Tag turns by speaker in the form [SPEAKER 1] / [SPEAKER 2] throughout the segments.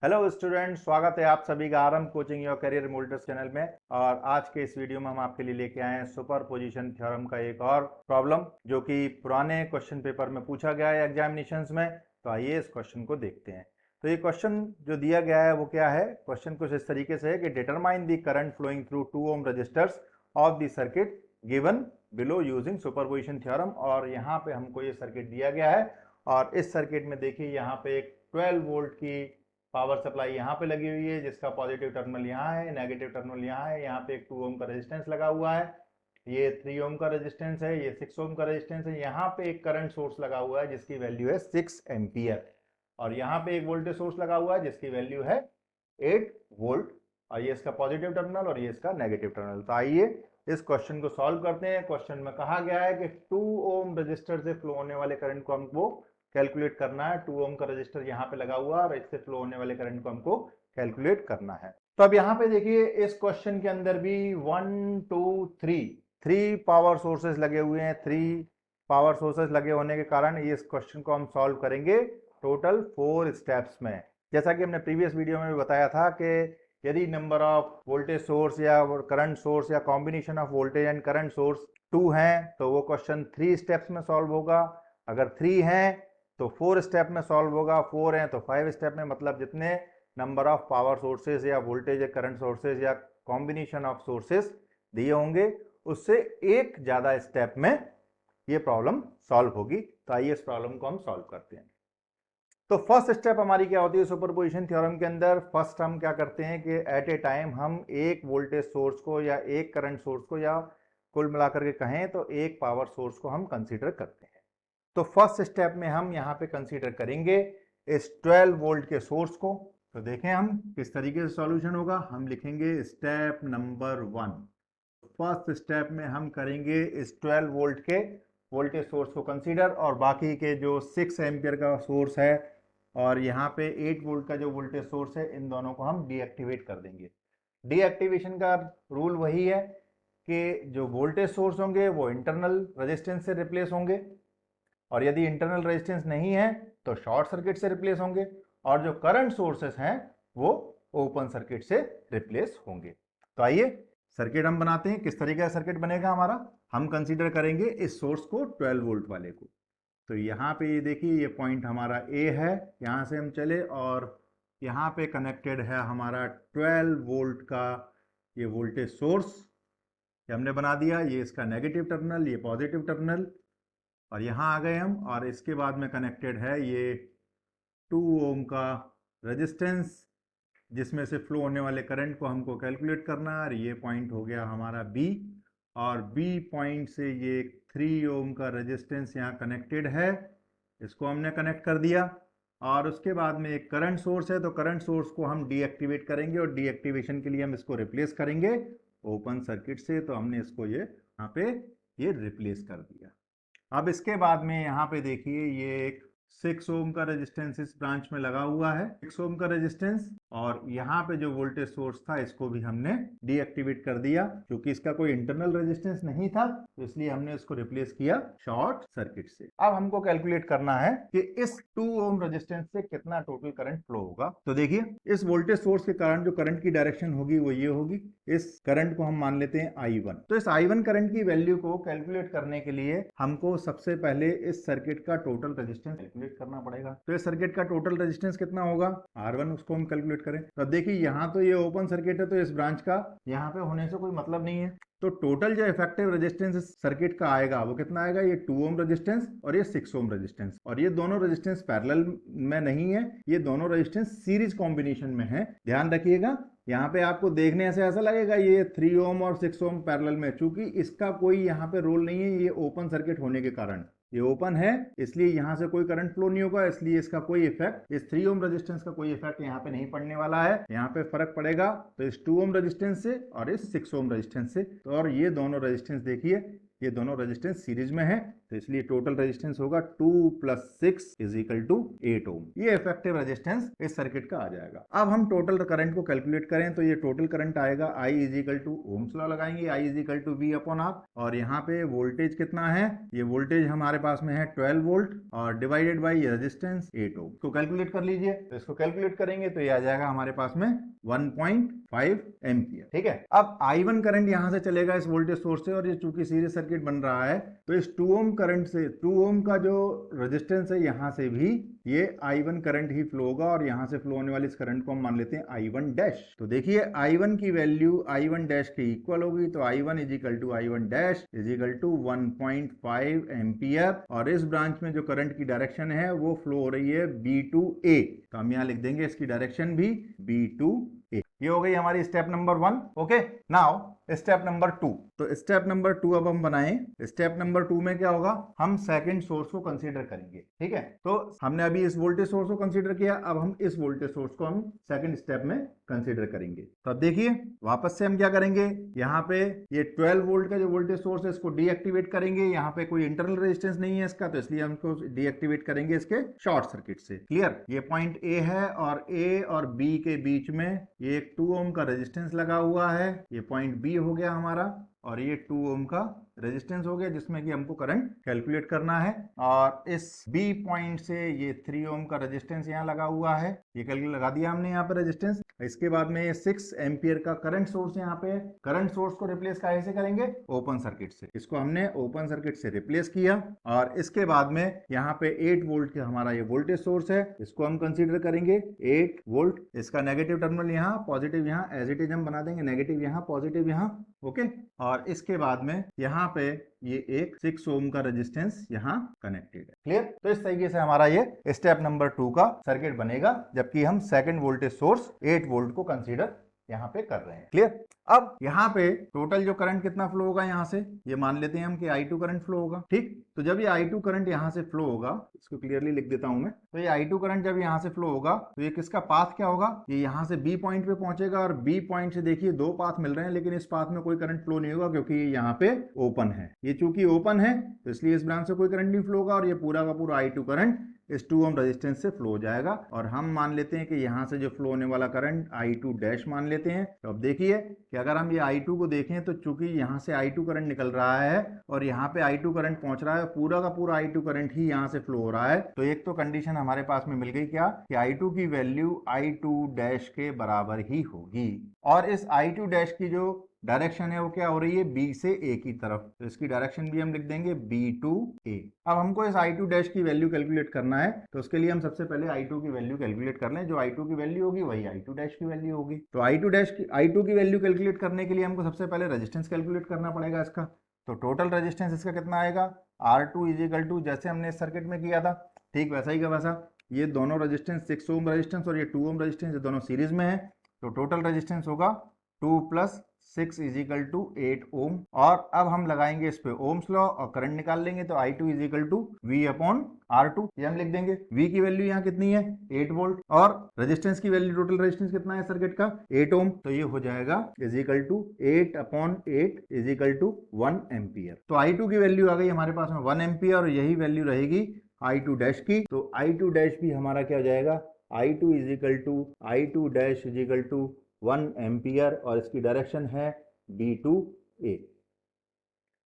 [SPEAKER 1] Hello student, स्वागत है आप सभी का RM coaching your career moulders channel में। और आज के इस वीडियो में हम आपके लिए लेके आए हैं सुपरपोजिशन थ्योरम का एक और प्रॉब्लम जो कि पुराने क्वेश्चन पेपर में पूछा गया है एग्जामिनेशंस में। तो आइए इस क्वेश्चन को देखते हैं। तो ये क्वेश्चन जो दिया गया है वो क्या है। क्वेश्चन कुछ इस तरीके से है कि determine the current flowing through 2 ohm resistors of the circuit given below using superposition theorem. और यहाँ पे हमको ये सर्किट दिया गया है और इस सर्किट में देखिए यहाँ पे एक 12 वोल्ट की पावर सप्लाई यहाँ पे लगी हुई है जिसका पॉजिटिव टर्मिनल यहाँ है, नेगेटिव टर्मिनल यहाँ है। यहाँ पे एक 2 ओम का रेजिस्टेंस लगा हुआ है, ये 3 ओम का रेजिस्टेंस है, ये 6 ओम का रेजिस्टेंस है। यहाँ पे एक करंट सोर्स लगा हुआ है जिसकी वैल्यू है 6 एम्पियर और यहाँ पे एक वोल्टेज सोर्स लगा हुआ है जिसकी वैल्यू है 8 वोल्ट। और ये इसका पॉजिटिव टर्मिनल और ये इसका नेगेटिव टर्मिनल। तो आइए इस क्वेश्चन को सॉल्व करते हैं। क्वेश्चन में कहा गया है कि 2 ओम रजिस्टर से फ्लो होने वाले करंट को हमको कैलकुलेट करना है। 2 ओम का रजिस्टर यहाँ पे लगा हुआ है और इससे फ्लो होने वाले करंट को हमको कैलकुलेट करना है। तो अब यहाँ पे देखिए इस क्वेश्चन के अंदर भी 1 2 3 पावर सोर्सेज लगे हुए हैं। 3 पावर सोर्सेज लगे होने के कारण इस क्वेश्चन को हम सॉल्व करेंगे टोटल 4 स्टेप्स में। जैसा कि हमने प्रीवियस वीडियो में भी बताया था कि यदि नंबर ऑफ वोल्टेज सोर्स या करंट सोर्स या combination of voltage and current source 2 हैं तो वो क्वेश्चन 3 स्टेप्स में सॉल्व होगा। अगर 3 हैं तो 4 स्टेप में सॉल्व होगा, 4 हैं तो 5 स्टेप में। मतलब जितने नंबर ऑफ पावर सोर्सेज या वोल्टेज या करंट सोर्सेज या कॉम्बिनेशन ऑफ सोर्सेज दिए होंगे उससे एक ज्यादा स्टेप में ये प्रॉब्लम सॉल्व होगी। तो आइए इस प्रॉब्लम को हम सॉल्व करते हैं। तो फर्स्ट स्टेप हमारी क्या होती है सुपरपोजिशन थ्योरम के अंदर। फर्स्ट हम क्या करते हैं कि एट ए टाइम हम एक वोल्टेज सोर्स को या एक करंट सोर्स को या कुल मिलाकर के कहें तो एक पावर सोर्स को हम कंसीडर करते हैं। तो फर्स्ट स्टेप में हम यहाँ पे कंसीडर करेंगे इस 12 वोल्ट के सोर्स को। तो देखें हम किस तरीके से सॉल्यूशन होगा। हम लिखेंगे स्टेप नंबर 1। फर्स्ट स्टेप में हम करेंगे इस 12 वोल्ट के वोल्टेज सोर्स को कंसीडर और बाकी के जो 6 एम्पियर का सोर्स है और यहाँ पे 8 वोल्ट का जो वोल्टेज सोर्स है इन दोनों को हम डीएक्टिवेट कर देंगे। डीएक्टिवेशन का रूल वही है कि जो वोल्टेज सोर्स होंगे वो इंटरनल रेजिस्टेंस से रिप्लेस होंगे और यदि इंटरनल रेजिस्टेंस नहीं है तो शॉर्ट सर्किट से रिप्लेस होंगे और जो करंट सोर्सेस हैं वो ओपन सर्किट से रिप्लेस होंगे। तो आइए सर्किट हम बनाते हैं। किस तरीके का सर्किट बनेगा हमारा। हम कंसीडर करेंगे इस सोर्स को 12 वोल्ट वाले को। तो यहाँ पे ये देखिए ये पॉइंट हमारा ए है, यहाँ से हम चले और यहाँ पे कनेक्टेड है हमारा 12 वोल्ट का ये वोल्टेज सोर्स। ये हमने बना दिया, ये इसका नेगेटिव टर्मिनल, ये पॉजिटिव टर्मिनल और यहाँ आ गए हम। और इसके बाद में कनेक्टेड है ये 2 ओम का रेजिस्टेंस जिसमें से फ्लो होने वाले करंट को हमको कैलकुलेट करना है। और ये पॉइंट हो गया हमारा बी और बी पॉइंट से ये 3 ओम का रेजिस्टेंस यहाँ कनेक्टेड है, इसको हमने कनेक्ट कर दिया। और उसके बाद में एक करंट सोर्स है तो करंट सोर्स को हम डीएक्टिवेट करेंगे और डीएक्टिवेशन के लिए हम इसको रिप्लेस करेंगे ओपन सर्किट से। तो हमने इसको ये यहाँ पे ये रिप्लेस कर दिया। अब इसके बाद में यहाँ पे देखिए ये एक 6 ओम का रेजिस्टेंस इस ब्रांच में लगा हुआ है, 6 ओम का रेजिस्टेंस। और यहाँ पे जो वोल्टेज सोर्स था इसको भी हमने डीएक्टिवेट कर दिया क्योंकि इसका कोई इंटरनल रेजिस्टेंस नहीं था तो इसलिए हमने इसको रिप्लेस किया शॉर्ट सर्किट से। अब हमको कैलकुलेट करना है कि इस 2 ओम रेजिस्टेंस से कितना टोटल करंट फ्लो होगा। तो देखिए इस वोल्टेज सोर्स के कारण जो करंट की डायरेक्शन होगी वो ये होगी। इस करंट को हम मान लेते हैं I1। तो इस I1 करंट की वैल्यू को कैलकुलेट करने के लिए हमको सबसे पहले इस सर्किट का टोटल रेजिस्टेंस कैलकुलेट करना पड़ेगा। तो इस सर्किट का टोटल रेजिस्टेंस कितना होगा R1, उसको हम कैलकुलेट करें। तो अब देखिए यहाँ तो ये ओपन सर्किट है तो इस ब्रांच का यहाँ पे होने से कोई मतलब नहीं है। तो टोटल जो इफेक्टिव रेजिस्टेंस इस सर्किट का आएगा वो कितना आएगा, ये 2 ओम रेजिस्टेंस और ये 6 ओम रेजिस्टेंस। और ये दोनों रेजिस्टेंस पैरेलल में नहीं है, ये दोनों रेजिस्टेंस सीरीज कॉम्बिनेशन में है। ध्यान रखिएगा यहाँ पे आपको देखने से ऐसा लगेगा ये 3 ओम और 6 ओम पैरेलल में, चूंकि इसका कोई यहाँ पे रोल नहीं है। ये ओपन सर्किट होने के कारण ये ओपन है इसलिए यहाँ से कोई करंट फ्लो नहीं होगा, इसलिए इसका कोई इफेक्ट, इस 3 ओम रेजिस्टेंस का कोई इफेक्ट यहाँ पे नहीं पड़ने वाला है। यहाँ पे फर्क पड़ेगा तो इस 2 ओम रेजिस्टेंस से और इस 6 ओम रेजिस्टेंस से। तो और ये दोनों रेजिस्टेंस देखिए ये दोनों रेजिस्टेंस सीरीज में है तो इसलिए टोटल रेजिस्टेंस होगा 2 + 6 = 8 ओम। ये इफेक्टिव रेजिस्टेंस इस सर्किट का आ जाएगा। अब हम टोटल करंट को कैलकुलेट करें तो ये टोटल करंट आएगा I = ओम्स लॉ लगाएंगे, I = V/R, और यहाँ पे वोल्टेज कितना है, ये वोल्टेज हमारे पास में है 12 वोल्ट और डिवाइडेड बाई रेजिस्टेंस 8 ओम। तो कैलकुलेट कर लीजिए, तो इसको कैलकुलेट करेंगे तो ये आ जाएगा हमारे पास में 1.5 एम्पियर। ठीक है, अब I1 करंट यहां से चलेगा इस वोल्टेज सोर्स से, और ये चूंकि सीरीज सर्किट बन रहा है तो इस 2 ओम करंट से 2 ओम का जो रेजिस्टेंस है यहां से भी ये I1 करंट ही फ्लो होगा, और यहां से फ्लो होने वाली इस करंट को हम मान लेते हैं I1 डैश। तो देखिए I1 की वैल्यू I1 डैश के इक्वल होगी, तो I1 = I1 डैश = 1.5 एम्पियर, और इस ब्रांच में जो करंट की डायरेक्शन है वो फ्लो हो रही है B2A, तो हम यहां लिख देंगे इसकी डायरेक्शन भी B2A। ये हो गई हमारी step number 1। Okay, now step number 2। तो स्टेप नंबर 2 अब हम बनाएं। स्टेप नंबर 2 में क्या होगा, हम सेकंड सोर्स को कंसीडर करेंगे। ठीक है, तो हमने अभी इस वोल्टेज सोर्स को कंसीडर किया, अब हम इस वोल्टेज सोर्स को हम सेकंड स्टेप में कंसीडर करेंगे। तो अब देखिए वापस से हम क्या करेंगे, यहाँ पे ये 12 वोल्ट का जो वोल्टेज सोर्स है इसको डीएक्टिवेट करेंगे। यहाँ पे कोई इंटरनल रेजिस्टेंस नहीं है इसका, तो इसलिए हम इसको डीएक्टिवेट करेंगे इसके शॉर्ट सर्किट से। क्लियर, ये पॉइंट ए है और ए और बी के बीच में ये 2 ओम का रेजिस्टेंस लगा हुआ है, ये पॉइंट बी हो गया हमारा, और ये 2 ओम का रेजिस्टेंस हो गया जिसमें कि हमको करंट कैलकुलेट करना है। और इस बी पॉइंट से ये 3 ओम का रेजिस्टेंस यहाँ लगा हुआ है, ये कैलकुलेट लगा दिया हमने यहाँ पे रेजिस्टेंस। इसके बाद में 6 एम्पियर का करंट सोर्स यहाँ पे है। करंट सोर्स को रिप्लेस कैसे करेंगे, ओपन सर्किट से। इसको हमने ओपन सर्किट से रिप्लेस किया, और इसके बाद में यहाँ पे 8 वोल्ट का हमारा ये वोल्टेज सोर्स है, इसको हम कंसीडर करेंगे 8 वोल्ट। इसका नेगेटिव टर्मिनल यहाँ, पॉजिटिव यहाँ, एज इट इज हम बना देंगे, नेगेटिव यहाँ, पॉजिटिव यहाँ। ओके, और इसके बाद में यहाँ पे ये एक 6 ओम का रेजिस्टेंस यहाँ कनेक्टेड है। क्लियर, तो इस तरीके से हमारा ये स्टेप नंबर 2 का सर्किट बनेगा, जबकि हम सेकंड वोल्टेज सोर्स 8 वोल्ट को कंसीडर यहाँ पे कर रहे हैं। क्लियर, अब यहाँ पे टोटल जो करंट कितना फ्लो होगा, यहाँ से ये मान लेते हैं हम कि I2 करंट फ्लो होगा। ठीक, तो जब ये I2 करंट यहाँ से फ्लो होगा, इसको क्लियरली लिख देता हूं मैं, तो ये I2 करंट जब यहाँ से फ्लो होगा तो ये किसका पाथ क्या होगा, ये यहाँ से B पॉइंट पे पहुंचेगा, और B पॉइंट से देखिए 2 पाथ मिल रहे हैं, लेकिन इस पाथ में कोई करंट फ्लो नहीं होगा क्योंकि ये यहाँ पे ओपन है। ये चूंकि ओपन है तो इसलिए इस ब्रांच से कोई करंट नहीं फ्लो होगा, और ये पूरा का पूरा I2 करंट इस 2 ओम रेजिस्टेंस से फ्लो हो जाएगा। और हम मान लेते हैं कि यहाँ से जो फ्लो होने वाला करंट I2 डैश मान लेते हैं। तो अब देखिए कि अगर हम ये I2 को देखें तो चूंकि यहाँ से I2 करंट निकल रहा है और यहाँ पे I2 करंट पहुंच रहा है, पूरा का पूरा I2 करंट ही यहाँ से फ्लो हो रहा है, तो एक तो कंडीशन हमारे पास में मिल गई क्या, कि I2 की वैल्यू I2 डैश के बराबर ही होगी। और इस I2 डैश की जो डायरेक्शन है वो क्या हो रही है, बी से ए की तरफ, तो इसकी डायरेक्शन भी हम लिख देंगे B2A। अब हमको इस I2 डैश की वैल्यू कैलकुलेट करना है, तो उसके लिए हम सबसे पहले I2 की वैल्यू कैलकुलेट कर लें। जो I2 की वैल्यू होगी वही I2 डैश की वैल्यू होगी। तो I2 की वैल्यू कैलकुलेट करने के लिए हमको सबसे पहले रेजिस्टेंस कैलकुलेट करना पड़ेगा इसका। तो टोटल रेजिस्टेंस इसका कितना आएगा, R2 = जैसे हमने इस सर्किट में किया था ठीक वैसा ही का वैसा, ये दोनों रेजिस्टेंस 6 ओम रेजिस्टेंस और ये 2 ओम रेजिस्टेंस, ये दोनों सीरीज में है, तो टोटल रेजिस्टेंस होगा 2 + 6 = 8 ओम। और अब हम लगाएंगे इस पे ओम्स लॉ और करंट निकाल लेंगे, तो I2 = V/R2, ये हम लिख देंगे। V की वैल्यू यहाँ कितनी है, 8 वोल्ट, और रेजिस्टेंस की वैल्यू, टोटल रेजिस्टेंस कितना है सर्किट का, 8 ओम, तो ये हो जाएगा = 8/8 = 1 एम्पियर। तो I2 की वैल्यू आ गई हमारे पास में 1 एम्पियर, और यही वैल्यू रहेगी I2 डैश की। तो I2 डैश भी हमारा क्या हो जाएगा, I2 डैश = 1 एम्पियर, और इसकी डायरेक्शन है B2A।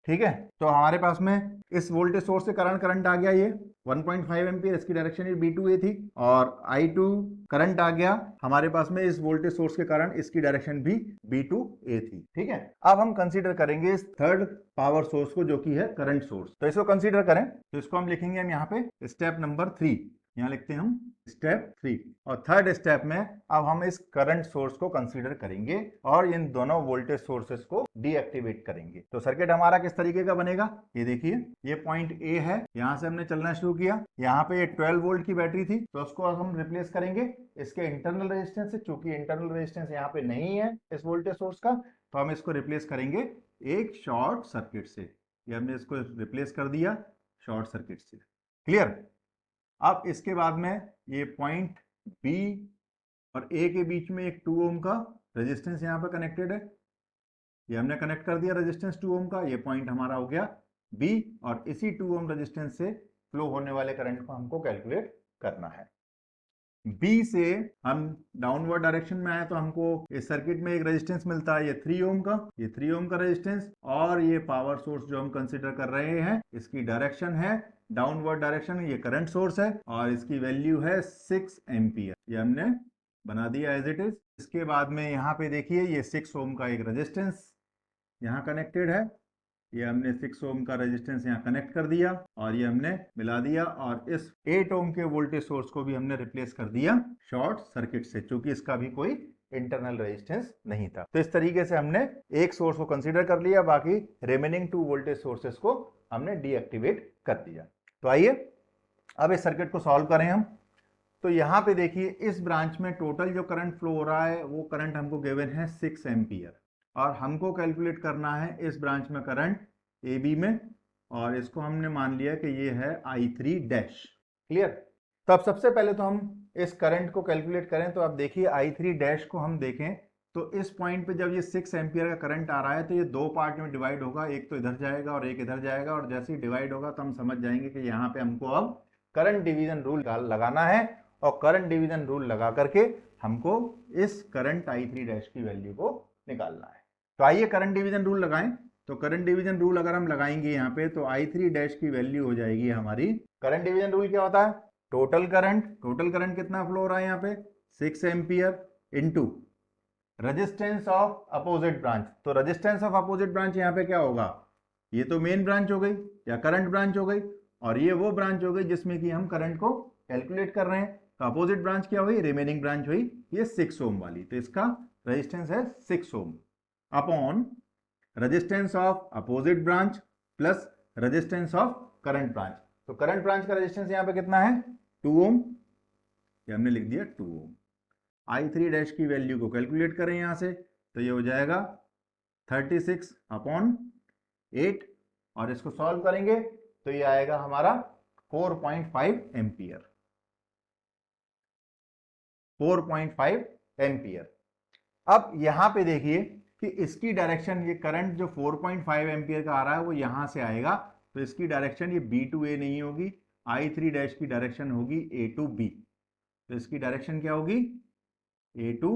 [SPEAKER 1] ठीक है, तो हमारे पास में इस वोल्टेज सोर्स से करंट आ गया ये 1.5 एम्पियर, इसकी डायरेक्शन ये B2A थी, और I2 करंट आ गया हमारे पास में इस वोल्टेज सोर्स के कारण, इसकी डायरेक्शन भी B2A थी। ठीक है, अब हम कंसीडर करेंगे इस थर्ड पावर सोर्स को जो कि है करंट सोर्स। तो इसको कंसीडर करें तो इसको हम लिखेंगे हम यहाँ पे स्टेप नंबर 3, यहाँ लिखते हैं हम स्टेप 3। और थर्ड स्टेप में अब हम इस करंट सोर्स को कंसीडर करेंगे और इन दोनों वोल्टेज सोर्सेस को डीएक्टिवेट करेंगे। तो सर्किट हमारा किस तरीके का बनेगा, ये देखिए, ये पॉइंट ए है, यहां से हमने चलना शुरू किया, यहाँ पे ये 12 वोल्ट की बैटरी थी, तो उसको अब हम रिप्लेस करेंगे इसके इंटरनल रेजिस्टेंस से। चूंकि इंटरनल रेजिस्टेंस यहाँ पे नहीं है इस वोल्टेज सोर्स का, तो हम इसको रिप्लेस करेंगे एक शॉर्ट सर्किट से। ये हमने इसको रिप्लेस कर दिया शॉर्ट सर्किट से। क्लियर, अब इसके बाद में ये पॉइंट बी और ए के बीच में एक 2 ओम का रेजिस्टेंस यहाँ पे कनेक्टेड है, ये हमने कनेक्ट कर दिया रेजिस्टेंस 2 ओम का, ये पॉइंट हमारा हो गया बी, और इसी 2 ओम रेजिस्टेंस से फ्लो होने वाले करंट को हमको कैलकुलेट करना है। बी से हम डाउनवर्ड डायरेक्शन में आए तो हमको इस सर्किट में एक रेजिस्टेंस मिलता है, ये 3 ओम का, ये 3 ओम का रेजिस्टेंस, और ये पावर सोर्स जो हम कंसीडर कर रहे हैं इसकी डायरेक्शन है डाउनवर्ड डायरेक्शन, ये करंट सोर्स है और इसकी वैल्यू है 6 एम्पियर। ये हमने बना दिया एज इट इज। इसके बाद में यहाँ पे देखिए ये 6 ओम का एक रेजिस्टेंस यहाँ कनेक्टेड है, ये हमने 6 ओम का रेजिस्टेंस यहाँ कनेक्ट कर दिया और ये हमने मिला दिया, और इस 8 ओम के वोल्टेज सोर्स को भी हमने रिप्लेस कर दिया शॉर्ट सर्किट से, क्योंकि इसका भी कोई इंटरनल रेजिस्टेंस नहीं था। तो इस तरीके से हमने एक सोर्स को कंसीडर कर लिया, बाकी रिमेनिंग 2 वोल्टेज सोर्सेस को हमने डीएक्टिवेट कर दिया। तो आइए अब इस सर्किट को सॉल्व करें हम। तो यहाँ पे देखिए इस ब्रांच में टोटल जो करंट फ्लो हो रहा है वो करंट हमको गिवन है 6 एम्पियर, और हमको कैलकुलेट करना है इस ब्रांच में करंट ए बी में, और इसको हमने मान लिया कि ये है I3 डैश। क्लियर? तो अब सबसे पहले तो हम इस करंट को कैलकुलेट करें। तो अब देखिए I3 डैश को हम देखें तो इस पॉइंट पे जब ये 6 एम्पियर का करंट आ रहा है तो ये 2 पार्ट में डिवाइड होगा, एक तो इधर जाएगा और एक इधर जाएगा, और जैसे ही डिवाइड होगा तो हम समझ जाएंगे कि यहाँ पे हमको अब करंट डिवीजन रूल लगाना है, और करंट डिवीजन रूल लगा करके हमको इस करंट I3 डैश की वैल्यू को निकालना है। तो आइए करंट डिवीजन रूल लगाएं। तो करंट डिवीजन रूल अगर हम लगाएंगे यहाँ पे तो I3 डैश की वैल्यू हो जाएगी हमारी, करंट डिवीजन रूल क्या होता है, टोटल करंट कितना फ्लो हो रहा है यहाँ पे 6 ampere into resistance of opposite branch. तो रेजिस्टेंस ऑफ अपोजिट ब्रांच यहाँ पे क्या होगा, ये तो मेन ब्रांच हो गई या करंट ब्रांच हो गई, और ये वो ब्रांच हो गई जिसमें कि हम करंट को कैलकुलेट कर रहे हैं। तो अपोजिट ब्रांच क्या हुई, रिमेनिंग ब्रांच हुई ये 6 ओम वाली, तो इसका रेजिस्टेंस है 6 ohm upon resistance of opposite branch plus resistance of current branch. तो करंट ब्रांच का रेजिस्टेंस यहाँ पे कितना है 2 ओम, ये हमने लिख दिया 2 ओम। I3 डैश की वैल्यू को कैलकुलेट करें यहाँ से तो ये हो जाएगा 36 अपॉन 8, और इसको सॉल्व करेंगे तो ये आएगा हमारा 4.5 एम्पियर, 4.5 एम्पियर। अब यहां पे देखिए कि इसकी डायरेक्शन, ये करंट जो 4.5 एम्पियर का आ रहा है वो यहां से आएगा, तो इसकी डायरेक्शन ये B to A नहीं होगी, I3 डैश की डायरेक्शन होगी A to B। तो इसकी डायरेक्शन क्या होगी A to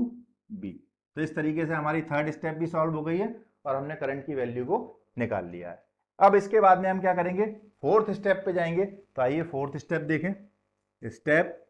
[SPEAKER 1] B। तो इस तरीके से हमारी थर्ड स्टेप भी सॉल्व हो गई है और हमने करंट की वैल्यू को निकाल लिया है। अब इसके बाद में हम क्या करेंगे, फोर्थ स्टेप पे जाएंगे। तो आइए फोर्थ स्टेप देखें, स्टेप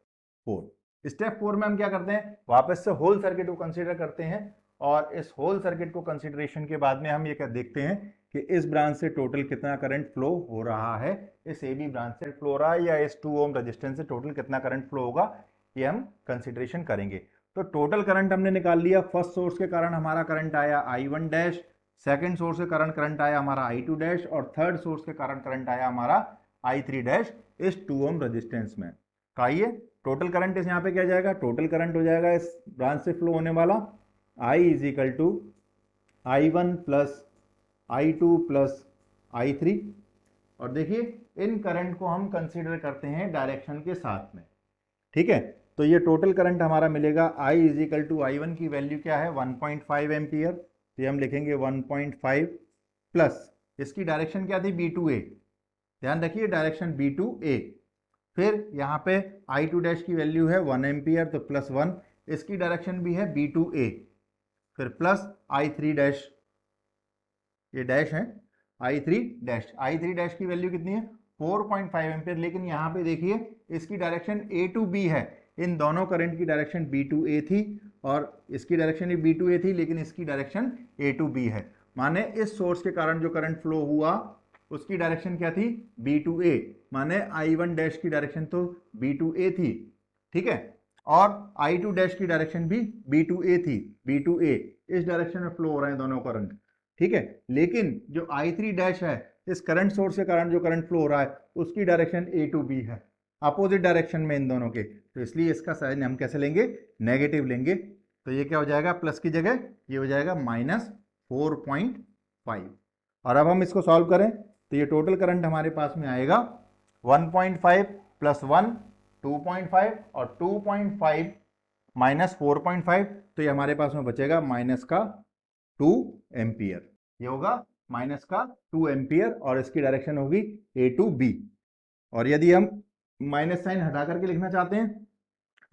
[SPEAKER 1] 4। स्टेप 4 में हम क्या करते हैं, वापस से होल सर्किट को कंसीडर करते हैं, और इस होल सर्किट को कंसीडरेशन के बाद में हम ये क्या देखते हैं कि इस ब्रांच से टोटल कितना करंट फ्लो हो रहा है, इस AB ब्रांच से फ्लो हो रहा है, या इस 2 ओम रेजिस्टेंस से टोटल कितना करंट फ्लो होगा, ये हम कंसीडरेशन करेंगे। तो टोटल करंट हमने निकाल लिया। फर्स्ट सोर्स के कारण हमारा करंट आया I1 डैश, सेकेंड सोर्स के कारण करंट आया हमारा I2 डैश, और थर्ड सोर्स के कारण करंट आया हमारा I3 डैश इस 2 ओम रेजिस्टेंस में। तो आइए टोटल करंट इस यहाँ पे क्या जाएगा, टोटल करंट हो जाएगा इस ब्रांच से फ्लो होने वाला I is equal to I1 plus I2 plus I3, और देखिए इन करंट को हम कंसीडर करते हैं डायरेक्शन के साथ में, ठीक है। तो ये टोटल करंट हमारा मिलेगा I is equal to I1 की वैल्यू क्या है 1.5 एम्पियर, तो ये हम लिखेंगे 1.5 प्लस इसकी डायरेक्शन क्या थी B to A, ध्यान रखिए डायरेक्शन B to A। फिर यहाँ पे I2 डैश की वैल्यू है 1 एम्पियर, तो प्लस 1, इसकी डायरेक्शन भी है B to A, फिर प्लस I3 डैश, ये डैश है I3 डैश की वैल्यू कितनी है 4.5 एम्पियर, लेकिन यहाँ पे देखिए इसकी डायरेक्शन A to B है। इन दोनों करंट की डायरेक्शन B to A थी और इसकी डायरेक्शन भी B to A थी, लेकिन इसकी डायरेक्शन A to B है। माने इस सोर्स के कारण जो करंट फ्लो हुआ उसकी डायरेक्शन क्या थी B to A, माने I1 डैश की डायरेक्शन तो B to A थी, ठीक है, और I2 डैश की डायरेक्शन भी B to A थी, B to A इस डायरेक्शन में फ्लो हो रहे हैं दोनों करंट, ठीक है। लेकिन जो I3 डैश है इस करंट सोर्स के कारण जो करंट फ्लो हो रहा है उसकी डायरेक्शन A to B है, अपोजिट डायरेक्शन में इन दोनों के, तो इसलिए इसका साइन हम कैसे लेंगे, नेगेटिव लेंगे। तो ये क्या हो जाएगा, प्लस की जगह ये हो जाएगा -4.5। और अब हम इसको सॉल्व करें तो ये टोटल करंट हमारे पास में आएगा 1.5 प्लस 1 2.5 और 2.5 माइनस 4.5, तो ये हमारे पास में बचेगा माइनस का 2 एम्पियर, ये होगा माइनस का 2 एम्पियर और इसकी डायरेक्शन होगी A to B। और यदि हम माइनस साइन हटा करके लिखना चाहते हैं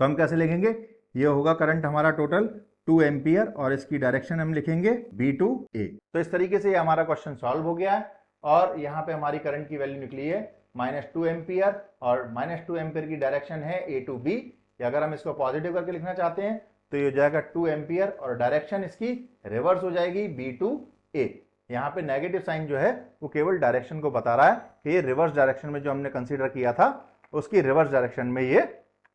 [SPEAKER 1] तो हम कैसे लिखेंगे? ये होगा करंट हमारा टोटल 2 एम्पियर और इसकी डायरेक्शन हम लिखेंगे B to A। तो इस तरीके से ये हमारा क्वेश्चन सॉल्व हो गया है और यहाँ पे हमारी करंट की वैल्यू निकली है -2 एम्पियर और -2 एम्पियर की डायरेक्शन है A to B। अगर हम इसको पॉजिटिव करके लिखना चाहते हैं तो ये हो जाएगा 2 एम्पियर और डायरेक्शन इसकी रिवर्स हो जाएगी B to A। यहाँ पे नेगेटिव साइन जो है वो केवल डायरेक्शन को बता रहा है कि ये रिवर्स डायरेक्शन में जो हमने कंसीडर किया था उसकी रिवर्स डायरेक्शन में ये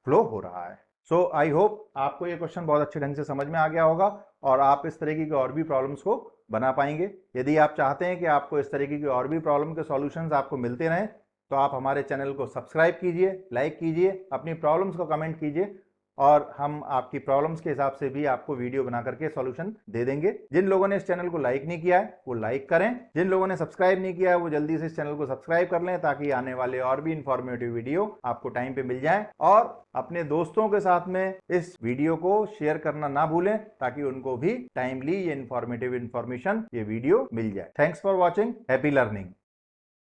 [SPEAKER 1] फ्लो हो रहा है। सो आई होप आपको ये क्वेश्चन बहुत अच्छे ढंग से समझ में आ गया होगा और आप इस तरीके की और भी प्रॉब्लम्स को बना पाएंगे। यदि आप चाहते हैं कि आपको इस तरीके की और भी प्रॉब्लम के सॉल्यूशंस आपको मिलते रहें तो आप हमारे चैनल को सब्सक्राइब कीजिए, लाइक कीजिए, अपनी प्रॉब्लम्स को कमेंट कीजिए और हम आपकी प्रॉब्लम्स के हिसाब से भी आपको वीडियो बना करके सॉल्यूशन दे देंगे। जिन लोगों ने इस चैनल को लाइक नहीं किया है वो लाइक करें, जिन लोगों ने सब्सक्राइब नहीं किया है वो जल्दी से इस चैनल को सब्सक्राइब कर लें ताकि आने वाले और भी इंफॉर्मेटिव वीडियो आपको टाइम पे मिल जाएं और अपने दोस्तों के साथ में इस वीडियो को शेयर करना ना भूलें ताकि उनको भी टाइमली ये इंफॉर्मेटिव इंफॉर्मेशन ये वीडियो मिल जाए। Thanks for watching, happy learning.